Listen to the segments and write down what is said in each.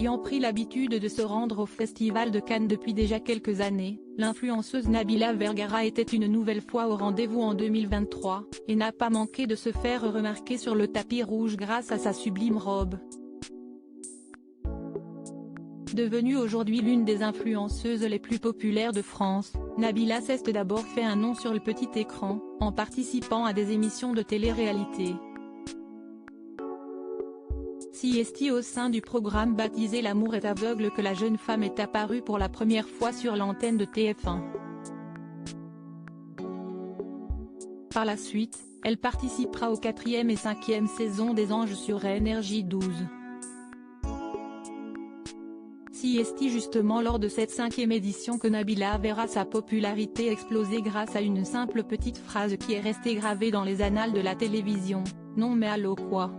Ayant pris l'habitude de se rendre au Festival de Cannes depuis déjà quelques années, l'influenceuse Nabila Vergara était une nouvelle fois au rendez-vous en 2023, et n'a pas manqué de se faire remarquer sur le tapis rouge grâce à sa sublime robe. Devenue aujourd'hui l'une des influenceuses les plus populaires de France, Nabila s'est d'abord fait un nom sur le petit écran, en participant à des émissions de télé-réalité. C'est au sein du programme baptisé L'amour est aveugle que la jeune femme est apparue pour la première fois sur l'antenne de TF1. Par la suite, elle participera aux 4e et 5e saisons des Anges sur Énergie 12. C'est justement lors de cette 5e édition que Nabila verra sa popularité exploser grâce à une simple petite phrase qui est restée gravée dans les annales de la télévision: « Non mais allô quoi ».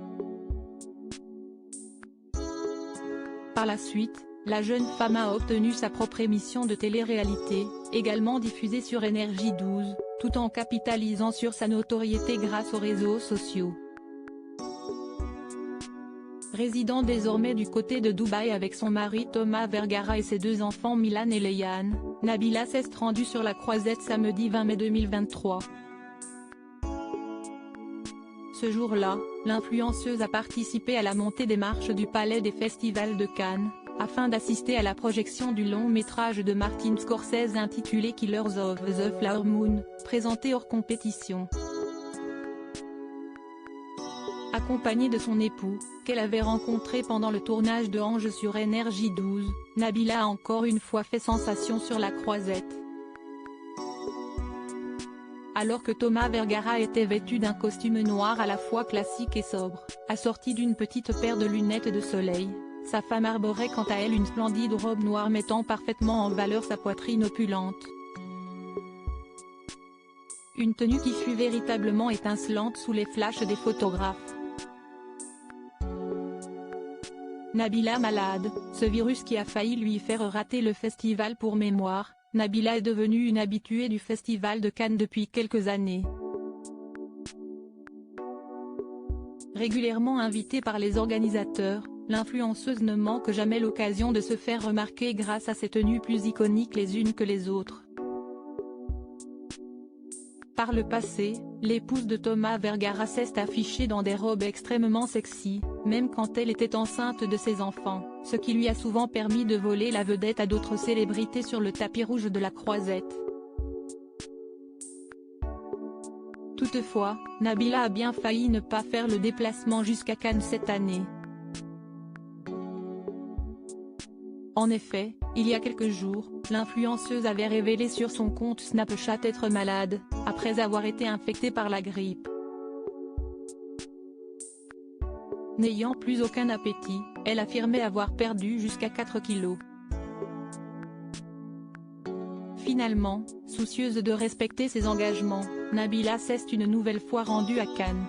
Par la suite, la jeune femme a obtenu sa propre émission de télé-réalité, également diffusée sur Énergie 12, tout en capitalisant sur sa notoriété grâce aux réseaux sociaux. Résidant désormais du côté de Dubaï avec son mari Thomas Vergara et ses 2 enfants Milan et Léane, Nabila s'est rendue sur la Croisette samedi 20 mai 2023. Ce jour-là, l'influenceuse a participé à la montée des marches du Palais des Festivals de Cannes, afin d'assister à la projection du long-métrage de Martin Scorsese intitulé Killers of the Flower Moon, présenté hors compétition. Accompagnée de son époux, qu'elle avait rencontré pendant le tournage de Anges sur Énergie 12, Nabila a encore une fois fait sensation sur la Croisette. Alors que Thomas Vergara était vêtu d'un costume noir à la fois classique et sobre, assorti d'une petite paire de lunettes de soleil, sa femme arborait quant à elle une splendide robe noire mettant parfaitement en valeur sa poitrine opulente. Une tenue qui fut véritablement étincelante sous les flashs des photographes. Nabila malade, ce virus qui a failli lui faire rater le festival pour mémoire. Nabila est devenue une habituée du Festival de Cannes depuis quelques années. Régulièrement invitée par les organisateurs, l'influenceuse ne manque jamais l'occasion de se faire remarquer grâce à ses tenues plus iconiques les unes que les autres. Par le passé, l'épouse de Thomas Vergara s'est affichée dans des robes extrêmement sexy, même quand elle était enceinte de ses enfants, ce qui lui a souvent permis de voler la vedette à d'autres célébrités sur le tapis rouge de la Croisette. Toutefois, Nabila a bien failli ne pas faire le déplacement jusqu'à Cannes cette année. En effet, il y a quelques jours, l'influenceuse avait révélé sur son compte Snapchat être malade, après avoir été infectée par la grippe. N'ayant plus aucun appétit, elle affirmait avoir perdu jusqu'à 4 kilos. Finalement, soucieuse de respecter ses engagements, Nabila s'est une nouvelle fois rendue à Cannes.